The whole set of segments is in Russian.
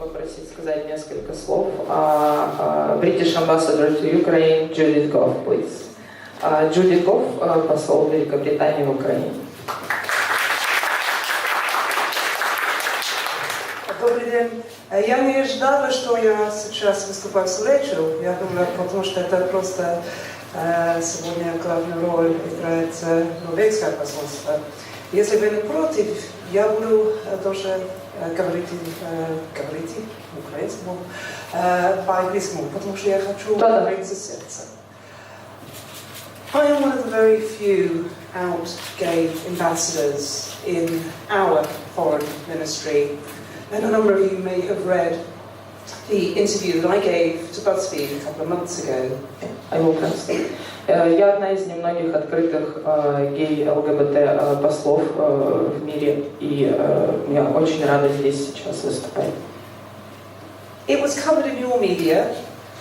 попросить сказать несколько слов British Ambassador to Ukraine Джудит Гоф, please. Джудит Гоф, посол Великобритании в Украине. Добрый день. Я не ожидала, что я сейчас выступаю с речью. Я думала, потому что это просто сегодня главную роль играет норвежское посольство. Если вы не против, я буду тоже говорить украинскому, по-английскому, потому что я хочу говорить за сердце. I am one of the very few out-gay ambassadors in our foreign ministry, and a number of you may have read the interview that I gave to BuzzFeed a couple of months ago. I will translate. Я одна из немногих открытых гей-ЛГБТ послов в мире, и я очень рада здесь сейчас выступать. It was covered in your media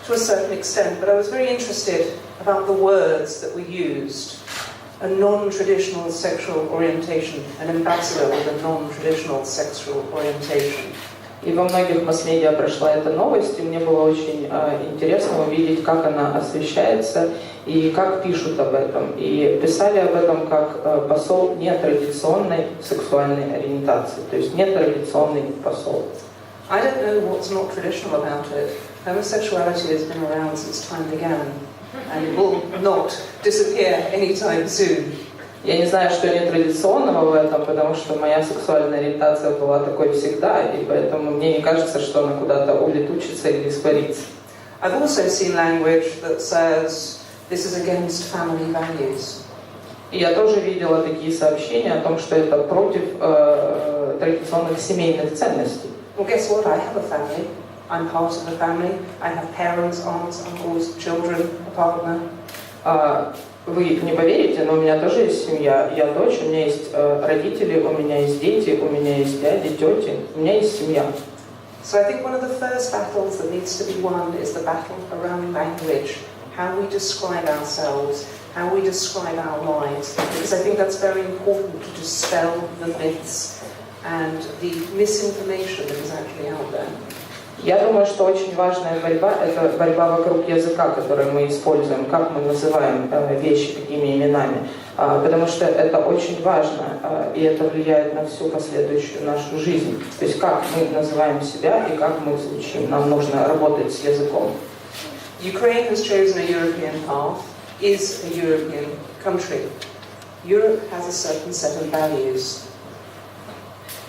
to a certain extent, but I was very interested about the words that were used. A non-traditional sexual orientation, an ambassador with a non-traditional sexual orientation. И во многих масс-медиа прошла эта новость, и мне было очень интересно увидеть, как она освещается и как пишут об этом. И писали об этом как посол нетрадиционной сексуальной ориентации, то есть нетрадиционный посол. I don't know what's not traditional about it. Homosexuality has been around since time began, and it will not disappear anytime soon. Я не знаю, что нетрадиционного в этом, потому что моя сексуальная ориентация была такой всегда, и поэтому мне не кажется, что она куда-то улетучится или испарится. I've also seen language that says this is against family values. И я тоже видела такие сообщения о том, что это против традиционных семейных ценностей. Well, guess what? I have a family. I'm part of the family. I have parents, aunts, uncles, children, a partner. Вы не поверите, но у меня тоже есть семья. Я дочь, у меня есть родители, у меня есть дети, у меня есть дяди, тети. У меня есть семья. So I think one of the first battles that needs to be won is the battle around language, how we describe ourselves, how we describe our lives, because I think that's very important to dispel the myths and the misinformation that is actually out there. Я думаю, что очень важная борьба – это борьба вокруг языка, который мы используем, как мы называем вещи, какими именами, потому что это очень важно, и это влияет на всю последующую нашу жизнь. То есть как мы называем себя и как мы звучим. Нам нужно работать с языком. Ukraine has chosen a European path, is a European country. Europe has a certain set of values.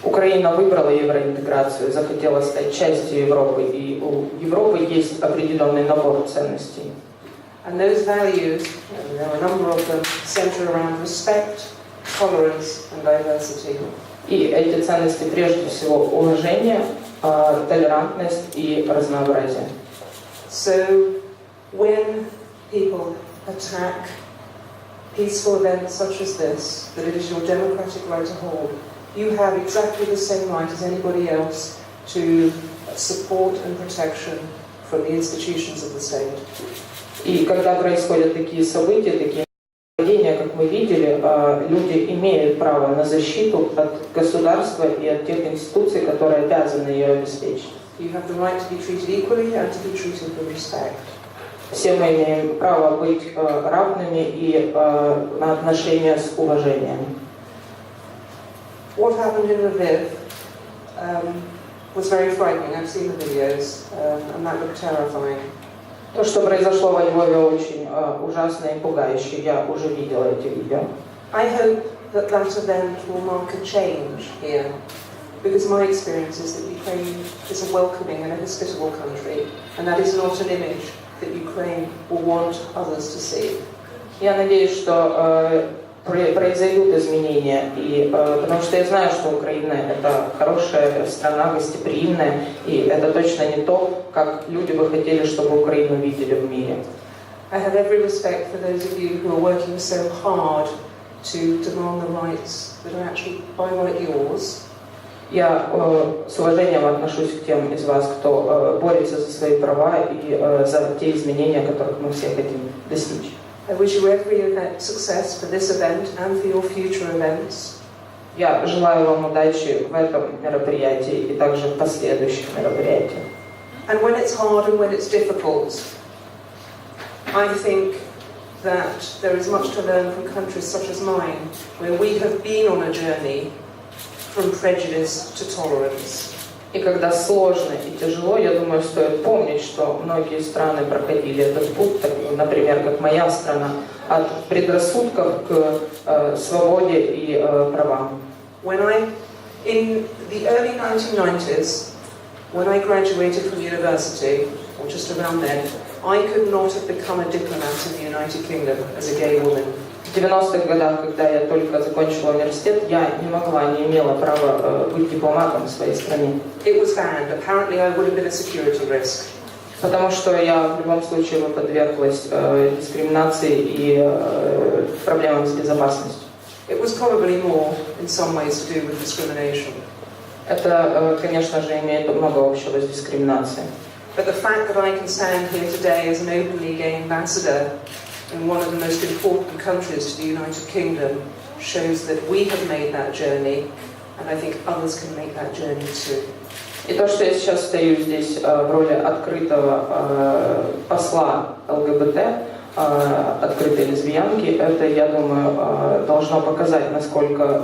Украина выбрала евроинтеграцию, захотела стать частью Европы, и у Европы есть определенный набор ценностей. And those values, and there are a number of them, center around respect, tolerance and diversity. И эти ценности прежде всего уважение, толерантность и разнообразие. So when people attack peaceful events such as this, that it is your democratic right to hold, you have exactly the same right as anybody else to support and protection from the institutions of the state. И когда происходят такие события, такие нападения, как мы видели, люди имеют право на защиту от государства и от тех институций, которые обязаны ее обеспечить. You have the right to be treated equally and to be treated with respect. Все мы имеем право быть равными и на отношения с уважением. What happened in Lviv was very frightening. I've seen the videos, and that looked terrifying. То, что произошло во Львове, очень ужасно и пугающе. Я уже видела эти видео. I hope that that event will mark a change here, because my experience is that Ukraine is a welcoming and a hospitable country, and that is not an image that Ukraine will want others to see. Я надеюсь, что произойдут изменения, и, потому что я знаю, что Украина – это хорошая страна, гостеприимная, и это точно не то, как люди бы хотели, чтобы Украину видели в мире. I have every respect for those of you who are working so hard to demand the rights that are actually by right yours. Я с уважением отношусь к тем из вас, кто борется за свои права и за те изменения, которых мы все хотим достичь. I wish you every success for this event and for your future events. Я желаю вам удачи в этом мероприятии и также в последующих мероприятиях. And when it's hard and when it's difficult, I think that there is much to learn from countries such as mine, where we have been on a journey from prejudice to tolerance. И когда сложно и тяжело, я думаю, стоит помнить, что многие страны проходили этот путь, например, как моя страна, от предрассудков к свободе и правам. In the early 1990s, when I graduated from university, or just around then, I could not have become a diplomat in the United Kingdom as a gay woman. В 90-х годах, когда я только закончила университет, я не имела права быть дипломатом в своей стране. It was banned. Apparently, I would have been a security risk. Потому что я в любом случае бы подверглась дискриминации и проблемам с безопасностью. It was probably more, in some ways, to do with discrimination. Это, конечно же, имеет много общего с дискриминацией. But the fact that I can stand here today as an openly gay ambassador in one of the most important countries to the United Kingdom shows that we have made that journey, and I think others can make that journey too. И то, что я сейчас стою здесь в роли открытого посла ЛГБТ, открытой лесбиянки, это, я думаю, должно показать, насколько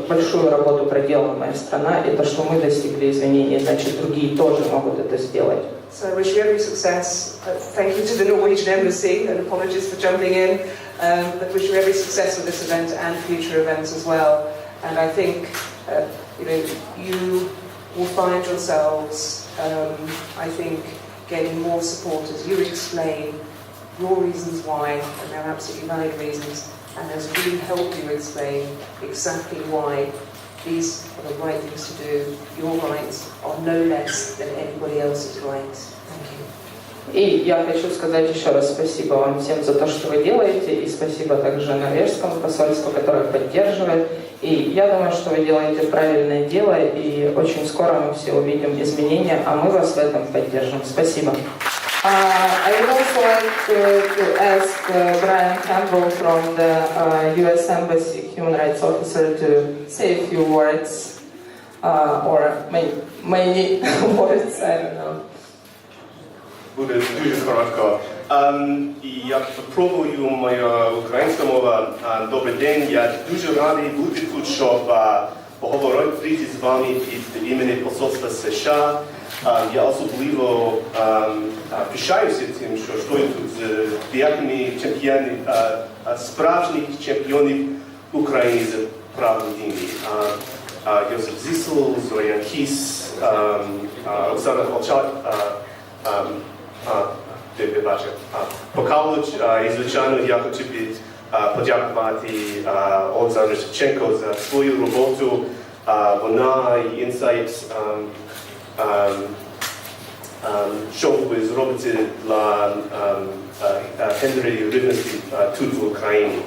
большую работу проделала моя страна, и то, что мы достигли изменений, значит, другие тоже могут это сделать. So I wish you every success. Thank you to the Norwegian Embassy, and apologies for jumping in, but wish you every success with this event and future events as well. And I think, you will find yourselves, I think, getting more support as you explain your reasons why, and they're absolutely valid reasons, and as we help you explain exactly why these are the right things to do, your rights are no less than anybody else's rights. Thank you. И я хочу сказать еще раз спасибо вам всем за то, что вы делаете, и спасибо также норвежскому посольству, которое поддерживает. И я думаю, что вы делаете правильное дело, и очень скоро мы все увидим изменения, а мы вас в этом поддержим. Спасибо. I would also like to ask Brian Campbell from the U.S. Embassy Human Rights Officer to say a few words, or many words, I don't know. Буде дуже коротко. Я спробую моя українська мова. Добрий день, я дуже радий бути тут, щоб поговорити з вами від імені Посольства США. Я особливо пишаюся тим, що стою тут з деякими чемпіонами, справжніх чемпіонів України з прав людини. Йосип Зісел, Зорян Кіс, Оксана Волчак, Покалуч, і звичайно я хочу подякувати Олександру Шевченко за свою роботу. Вона і інсайт, що ви зробите для гендерної рівності тут в Україні.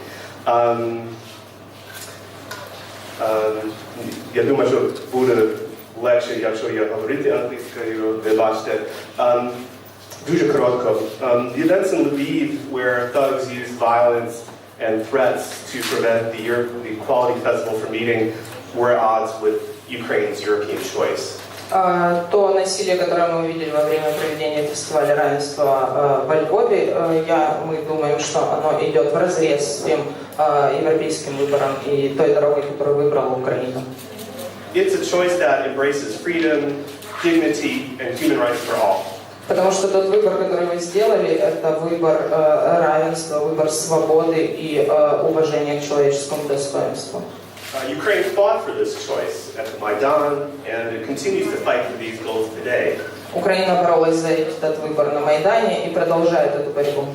Я думаю, що буде легше, якщо я говорити англійською, вибачте. Дуже коротко. The events in Lviv where thugs used violence and threats to prevent the Equality Festival from meeting were at odds with Ukraine's European choice. То насилие, которое мы увидели во время проведения Фестиваля Равенства во Львове, мы думаем, что оно идет вразрез с тем европейским выбором и той дорогой, которую выбрала Украина. It's a choice that embraces freedom, dignity, and human rights for all. Потому что тот выбор, который вы сделали, это выбор равенства, выбор свободы и уважения к человеческому достоинству. Ukraine fought for this choice at the Maidan, and it continues to fight for these goals today. Украина боролась за этот выбор на Майдане и продолжает эту борьбу.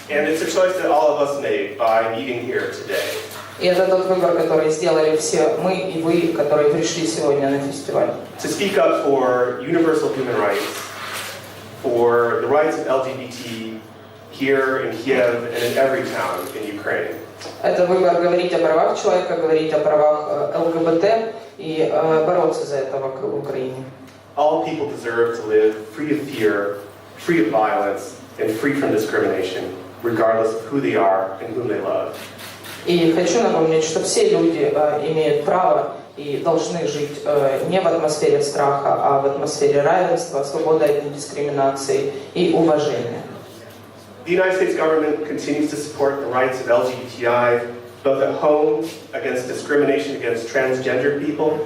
And it's a choice that all of us made by meeting here today. И это тот выбор, который сделали все мы и вы, которые пришли сегодня на фестиваль. To speak up for universal human rights, for the rights of LGBT here in Kiev and in every town in Ukraine. Это выбор говорить о правах человека, говорить о правах ЛГБТ и бороться за это в Украине. All people deserve to live free of fear, free of violence, and free from discrimination, regardless of who they are and whom they love. И хочу напомнить, что все люди имеют право и должны жить не в атмосфере страха, а в атмосфере равенства, свободы от недискриминации и уважения. The United States government continues to support the rights of LGBTI, both at home, against discrimination against transgender people.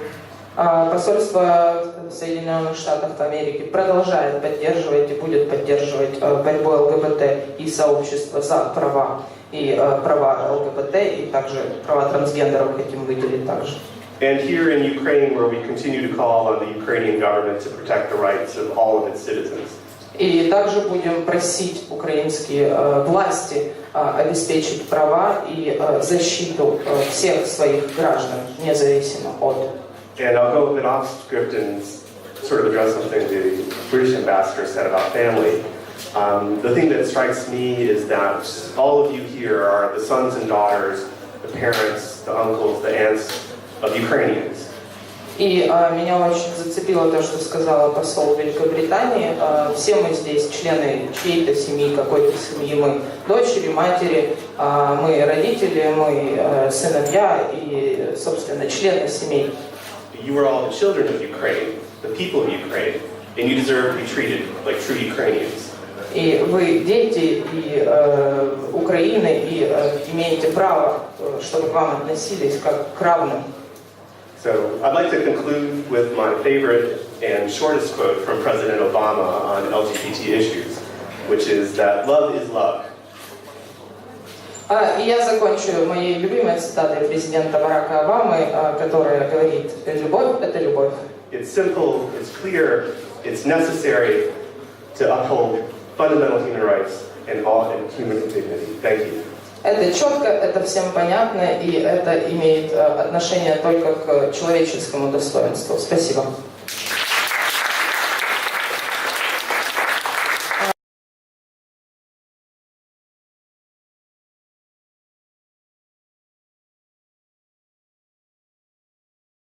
Посольство Соединенных Штатов Америки продолжает поддерживать и будет поддерживать борьбу ЛГБТ и сообщества за права и права ЛГБТ и также права трансгендеров хотим выделить также. And here in Ukraine, where we continue to call on the Ukrainian government to protect the rights of all of its citizens. И также будем просить украинские власти обеспечить права и защиту всех своих граждан, независимо от. And I'll go a bit off script and sort of address something the British ambassador said about family. The thing that strikes me is that all of you here are the sons and daughters, the parents, the uncles, the aunts of Ukrainians. И меня очень зацепило то, что сказала посол Великобритании. Все мы здесь члены чьей-то семьи, какой-то семьи. Мы дочери, матери, мы родители, мы сыновья и, собственно, члены семей. You are all the children of Ukraine, the people of Ukraine, and you deserve to be treated like true Ukrainians. И вы дети и Украины, и имеете право, чтобы к вам относились как к равным. So I'd like to conclude with my favorite and shortest quote from President Obama on LGBT issues, which is that love is love. И я закончу моей любимой цитатой президента Барака Обамы, которая говорит: «Любовь – это любовь». It's simple, it's clear, it's necessary to uphold fundamental human rights and all and human dignity. Thank you. Это четко, это всем понятно, и это имеет отношение только к человеческому достоинству. Спасибо.